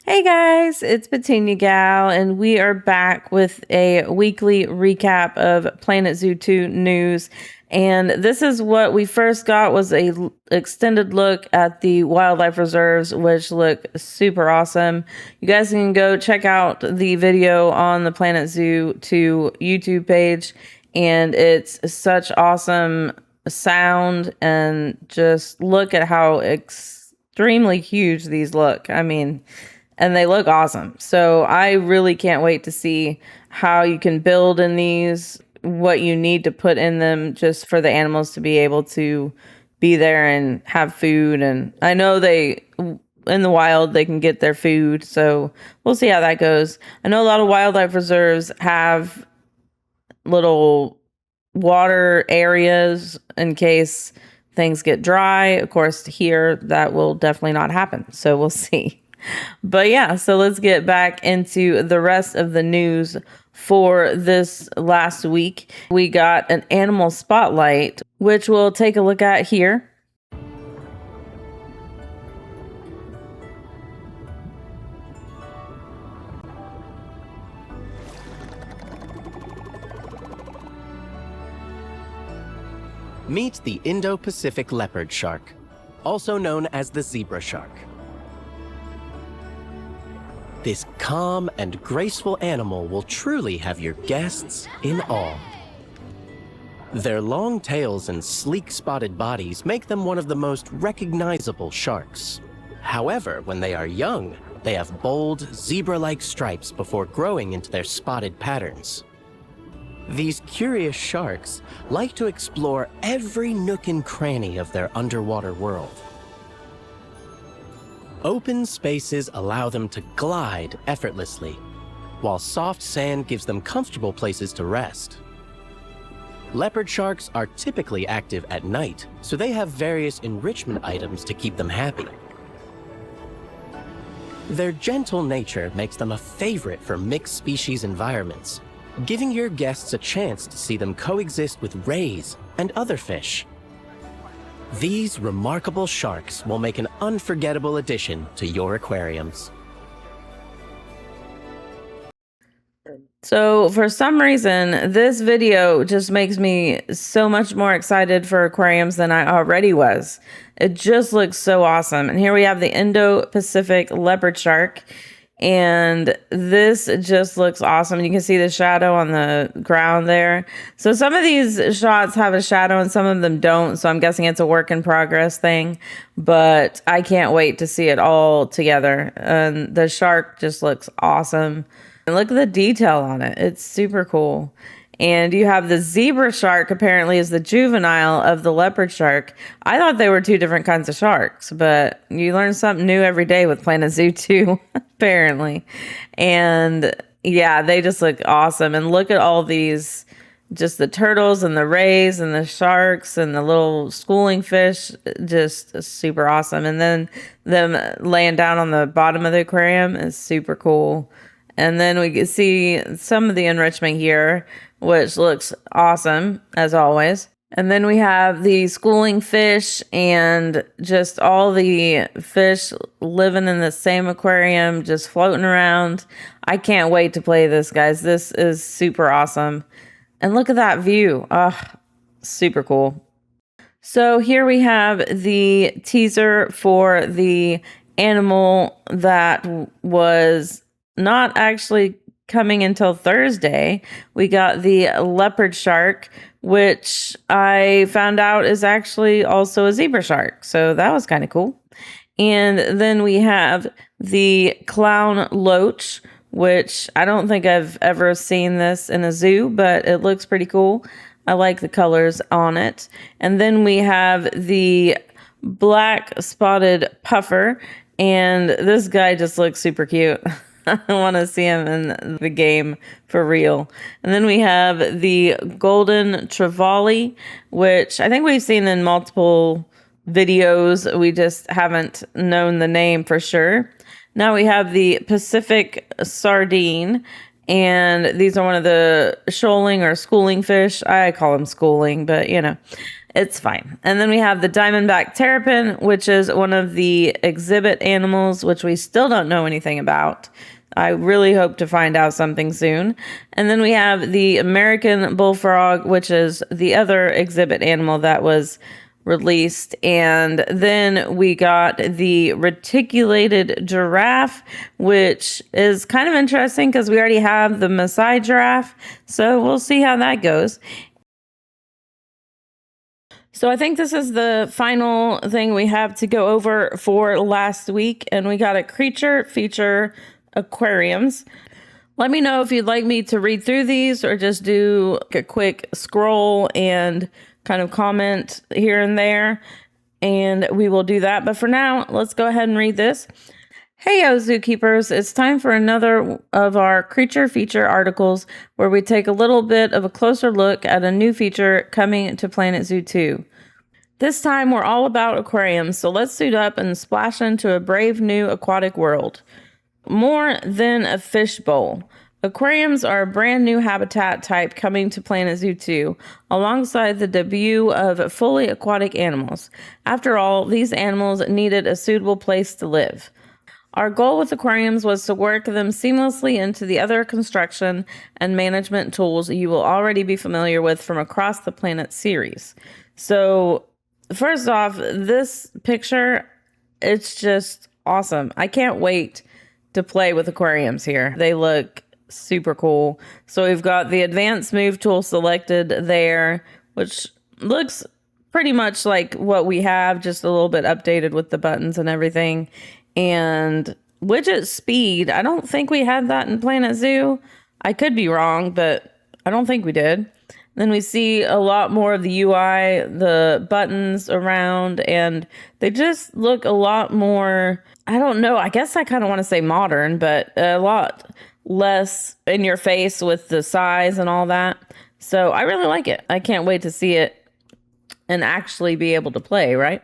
Hey guys, it's Petunia Gal, and we are back with a weekly recap of Planet Zoo 2 news. And this is what we first got was a extended look at the wildlife reserves, which look super awesome. You guys can go check out the video on the Planet Zoo 2 YouTube page, and it's such awesome sound, and just look at how extremely huge these look. I mean, and they look awesome. So I really can't wait to see how you can build in these, what you need to put in them just for the animals to be able to be there and have food. And I know in the wild, they can get their food. So we'll see how that goes. I know a lot of wildlife reserves have little water areas in case things get dry. Of course, here that will definitely not happen. So we'll see. But yeah, so let's get back into the rest of the news for this last week. We got an animal spotlight, which we'll take a look at here. Meet the Indo-Pacific leopard shark, also known as the zebra shark. This calm and graceful animal will truly have your guests in awe. Their long tails and sleek spotted bodies make them one of the most recognizable sharks. However, when they are young, they have bold, zebra-like stripes before growing into their spotted patterns. These curious sharks like to explore every nook and cranny of their underwater world. Open spaces allow them to glide effortlessly, while soft sand gives them comfortable places to rest. Leopard sharks are typically active at night, so they have various enrichment items to keep them happy. Their gentle nature makes them a favorite for mixed species environments, giving your guests a chance to see them coexist with rays and other fish. These remarkable sharks will make an unforgettable addition to your aquariums. So for some reason, this video just makes me so much more excited for aquariums than I already was. It just looks so awesome. And here we have the Indo-Pacific leopard shark. And this just looks awesome. You can see the shadow on the ground there. So some of these shots have a shadow and some of them don't. So I'm guessing it's a work in progress thing. But I can't wait to see it all together. And the shark just looks awesome. And look at the detail on it. It's super cool. And you have the zebra shark apparently is the juvenile of the leopard shark. I thought they were two different kinds of sharks, but you learn something new every day with Planet Zoo 2, apparently. And yeah, they just look awesome. And look at all these, just the turtles and the rays and the sharks and the little schooling fish, just super awesome. And then them laying down on the bottom of the aquarium is super cool. And then we can see some of the enrichment here, which looks awesome, as always. And then we have the schooling fish and just all the fish living in the same aquarium, just floating around. I can't wait to play this, guys. This is super awesome. And look at that view. Oh, super cool. So here we have the teaser for the animal that was not actually coming until Thursday. We got the leopard shark, which I found out is actually also a zebra shark. So that was kind of cool. And then we have the clown loach, which I don't think I've ever seen this in a zoo, but it looks pretty cool. I like the colors on it. And then we have the black spotted puffer, and this guy just looks super cute. I want to see him in the game for real. And then we have the golden trevally, which I think we've seen in multiple videos. We just haven't known the name for sure. Now we have the Pacific sardine, and these are one of the shoaling or schooling fish. I call them schooling, but you know. It's fine. And then we have the diamondback terrapin, which is one of the exhibit animals, which we still don't know anything about. I really hope to find out something soon. And then we have the American bullfrog, which is the other exhibit animal that was released. And then we got the reticulated giraffe, which is kind of interesting because we already have the Maasai giraffe. So we'll see how that goes. So I think this is the final thing we have to go over for last week. And we got a creature feature aquariums. Let me know if you'd like me to read through these or just do a quick scroll and kind of comment here and there, and we will do that. But for now, let's go ahead and read this. Hey, zookeepers, it's time for another of our creature feature articles where we take a little bit of a closer look at a new feature coming to Planet Zoo 2. This time, we're all about aquariums, so let's suit up and splash into a brave new aquatic world. More than a fishbowl. Aquariums are a brand new habitat type coming to Planet Zoo 2, alongside the debut of fully aquatic animals. After all, these animals needed a suitable place to live. Our goal with aquariums was to work them seamlessly into the other construction and management tools you will already be familiar with from Across the Planet series. So, first off, this picture, it's just awesome. I can't wait to play with aquariums here. They look super cool. So we've got the advanced move tool selected there, which looks pretty much like what we have, just a little bit updated with the buttons and everything. And widget speed, I don't think we had that in Planet Zoo. I could be wrong, but I don't think we did. Then we see a lot more of the UI, the buttons around, and they just look a lot more, I don't know, I guess I kind of want to say modern, but a lot less in your face with the size and all that. So I really like it. I can't wait to see it and actually be able to play, right?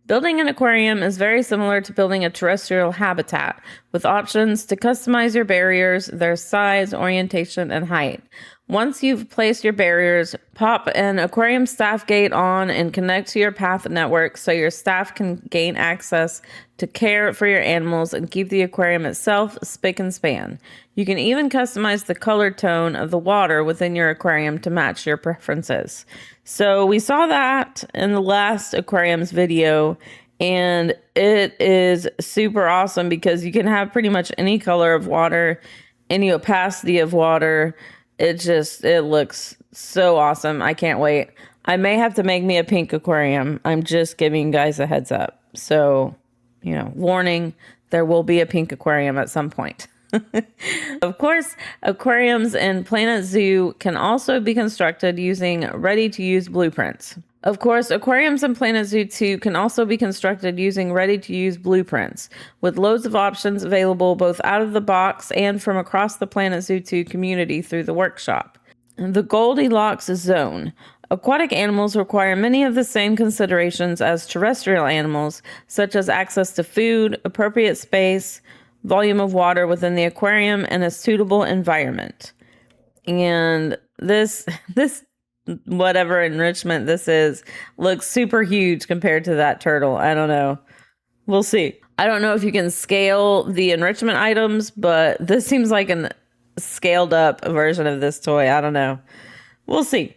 Building an aquarium is very similar to building a terrestrial habitat, with options to customize your barriers, their size, orientation, and height. Once you've placed your barriers, pop an aquarium staff gate on and connect to your path network so your staff can gain access to care for your animals and keep the aquarium itself spick and span. You can even customize the color tone of the water within your aquarium to match your preferences. So we saw that in the last aquariums video, and it is super awesome because you can have pretty much any color of water, any opacity of water. It looks so awesome. I can't wait. I may have to make me a pink aquarium. I'm just giving you guys a heads up. So, warning, there will be a pink aquarium at some point. Of course, aquariums in Planet Zoo can also be constructed using ready-to-use blueprints. Of course, aquariums in Planet Zoo 2 can also be constructed using ready-to-use blueprints, with loads of options available both out of the box and from across the Planet Zoo 2 community through the workshop. The Goldilocks zone. Aquatic animals require many of the same considerations as terrestrial animals, such as access to food, appropriate space, volume of water within the aquarium, and a suitable environment. And this whatever enrichment this is looks super huge compared to that turtle. I don't know. We'll see. I don't know if you can scale the enrichment items, but this seems like a scaled up version of this toy. I don't know. We'll see.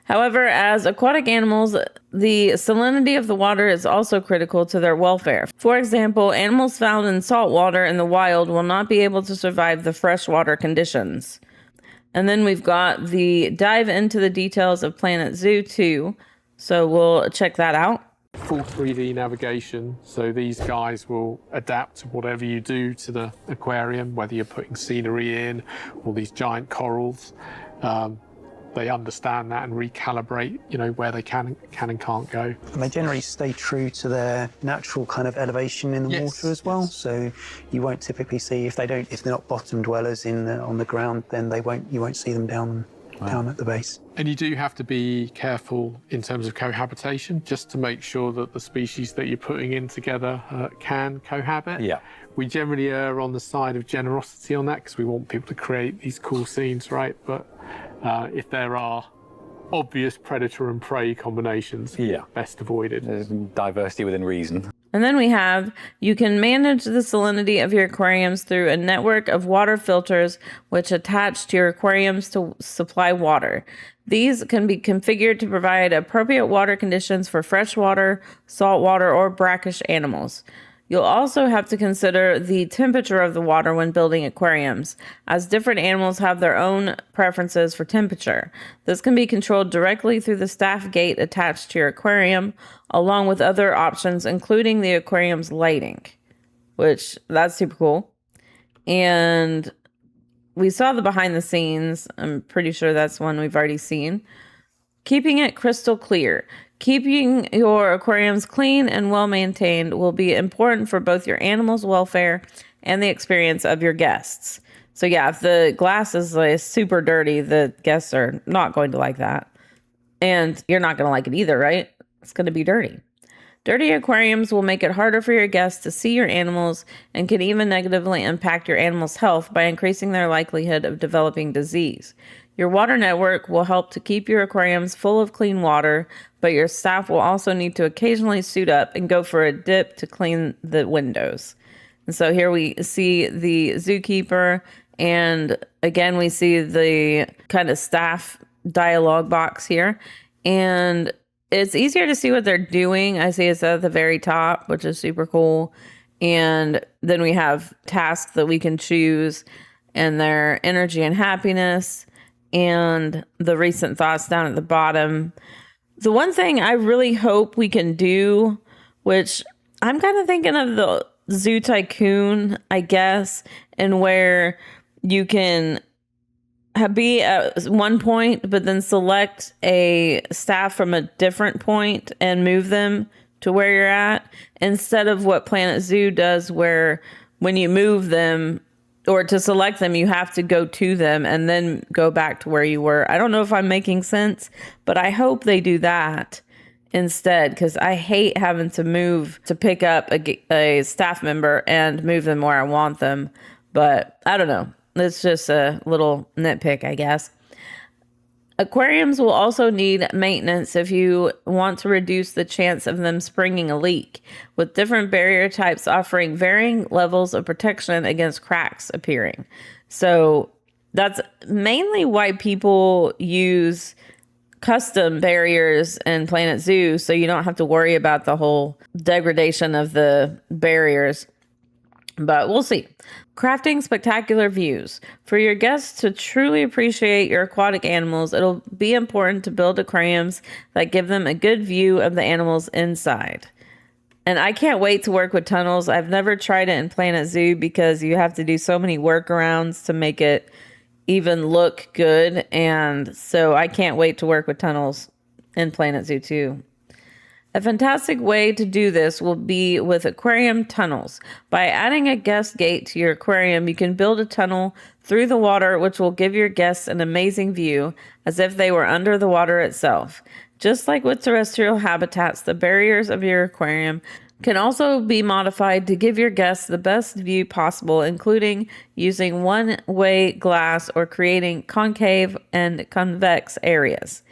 However, as aquatic animals, the salinity of the water is also critical to their welfare. For example, animals found in salt water in the wild will not be able to survive the freshwater conditions. And then we've got the dive into the details of Planet Zoo 2. So we'll check that out. Full 3D navigation, so these guys will adapt to whatever you do to the aquarium, whether you're putting scenery in or these giant corals. They understand that and recalibrate, where they can and can't go. And they generally stay true to their natural kind of elevation in the water as well. Yes. So you won't typically see, if they're not bottom dwellers on the ground, then you won't see them down at the base. And you do have to be careful in terms of cohabitation, just to make sure that the species that you're putting in together can cohabit. Yeah. We generally err on the side of generosity on that because we want people to create these cool scenes, right? But if there are obvious predator and prey combinations. Yeah. Best avoided. There's diversity within reason. And then we have, you can manage the salinity of your aquariums through a network of water filters which attach to your aquariums to supply water. These can be configured to provide appropriate water conditions for freshwater, saltwater, or brackish animals. You'll also have to consider the temperature of the water when building aquariums, as different animals have their own preferences for temperature. This can be controlled directly through the staff gate attached to your aquarium, along with other options, including the aquarium's lighting, which that's super cool. And we saw the behind the scenes. I'm pretty sure that's one we've already seen. Keeping it crystal clear. Keeping your aquariums clean and well maintained will be important for both your animals' welfare and the experience of your guests. So yeah, if the glass is like super dirty, the guests are not going to like that. And you're not going to like it either, right? It's going to be dirty. Dirty aquariums will make it harder for your guests to see your animals and can even negatively impact your animal's health by increasing their likelihood of developing disease. Your water network will help to keep your aquariums full of clean water, but your staff will also need to occasionally suit up and go for a dip to clean the windows. And so here we see the zookeeper, and again we see the kind of staff dialogue box here. And it's easier to see what they're doing. I see it's at the very top, which is super cool. And then we have tasks that we can choose, and their energy and happiness, and the recent thoughts down at the bottom. The one thing I really hope we can do, which I'm kind of thinking of the Zoo Tycoon, I guess, and where you can be at one point, but then select a staff from a different point and move them to where you're at, instead of what Planet Zoo does, where when you move them, or to select them, you have to go to them and then go back to where you were. I don't know if I'm making sense, but I hope they do that instead, because I hate having to move to pick up a staff member and move them where I want them. But I don't know. It's just a little nitpick, I guess. Aquariums will also need maintenance if you want to reduce the chance of them springing a leak, with different barrier types offering varying levels of protection against cracks appearing. So that's mainly why people use custom barriers in Planet Zoo, so you don't have to worry about the whole degradation of the barriers. But we'll see. Crafting spectacular views. For your guests to truly appreciate your aquatic animals, it'll be important to build aquariums that give them a good view of the animals inside. And I can't wait to work with tunnels. I've never tried it in Planet Zoo because you have to do so many workarounds to make it even look good. And so I can't wait to work with tunnels in Planet Zoo too. A fantastic way to do this will be with aquarium tunnels. By adding a guest gate to your aquarium, you can build a tunnel through the water, which will give your guests an amazing view, as if they were under the water itself. Just like with terrestrial habitats, the barriers of your aquarium can also be modified to give your guests the best view possible, including using one-way glass or creating concave and convex areas.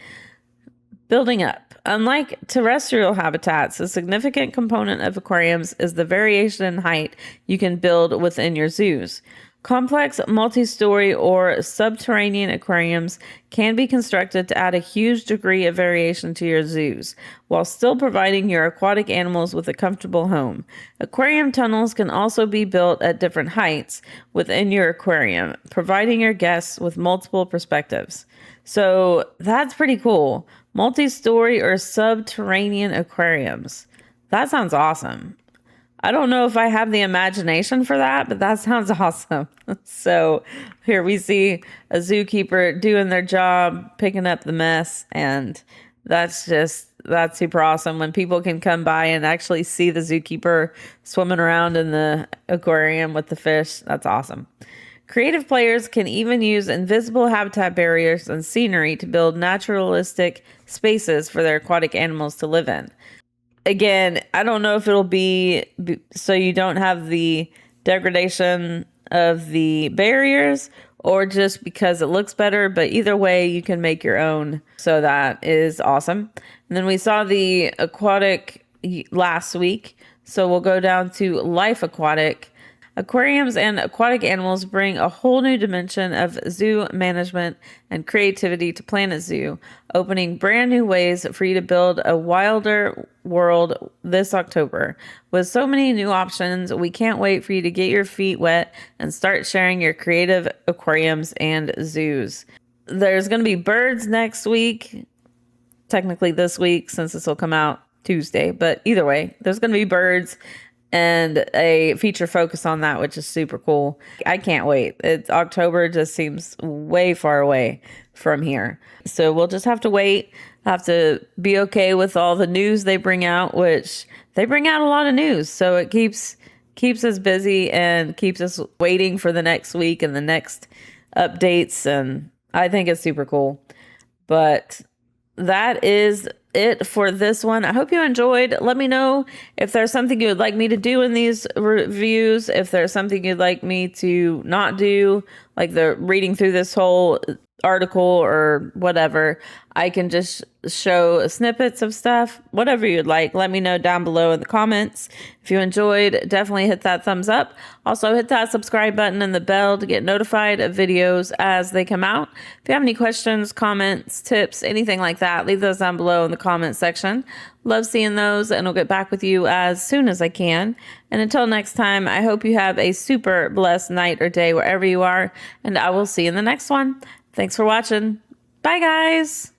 Building up. Unlike terrestrial habitats, a significant component of aquariums is the variation in height you can build within your zoos. Complex multi-story or subterranean aquariums can be constructed to add a huge degree of variation to your zoos, while still providing your aquatic animals with a comfortable home. Aquarium tunnels can also be built at different heights within your aquarium, providing your guests with multiple perspectives. So that's pretty cool. Multi-story or subterranean aquariums. That sounds awesome. I don't know if I have the imagination for that, but that sounds awesome. So here we see a zookeeper doing their job, picking up the mess, and that's super awesome when people can come by and actually see the zookeeper swimming around in the aquarium with the fish. That's awesome. Creative players can even use invisible habitat barriers and scenery to build naturalistic spaces for their aquatic animals to live in. Again, I don't know if it'll be so you don't have the degradation of the barriers, or just because it looks better, but either way you can make your own. So that is awesome. And then we saw the aquatic last week. So we'll go down to Life Aquatic. Aquariums and aquatic animals bring a whole new dimension of zoo management and creativity to Planet Zoo, opening brand new ways for you to build a wilder world this October. With so many new options, we can't wait for you to get your feet wet and start sharing your creative aquariums and zoos. There's going to be birds next week, technically this week since this will come out Tuesday, but either way, there's going to be birds and a feature focus on that, which is super cool. I can't wait. It's October, just seems way far away from here. So we'll just have to wait. Have to be okay with all the news they bring out, which they bring out a lot of news. So it keeps us busy and keeps us waiting for the next week and the next updates. And I think it's super cool. But that is it for this one. I hope you enjoyed. Let me know if there's something you would like me to do in these reviews, if there's something you'd like me to not do, like the reading through this whole article or whatever. I can just show snippets of stuff, whatever you'd like. Let me know down below in the comments. If you enjoyed, definitely hit that thumbs up. Also hit that subscribe button and the bell to get notified of videos as they come out. If you have any questions, comments, tips, anything like that, leave those down below in the comment section. Love seeing those, and I'll get back with you as soon as I can. And until next time, I hope you have a super blessed night or day wherever you are, and I will see you in the next one. Thanks for watching. Bye, guys.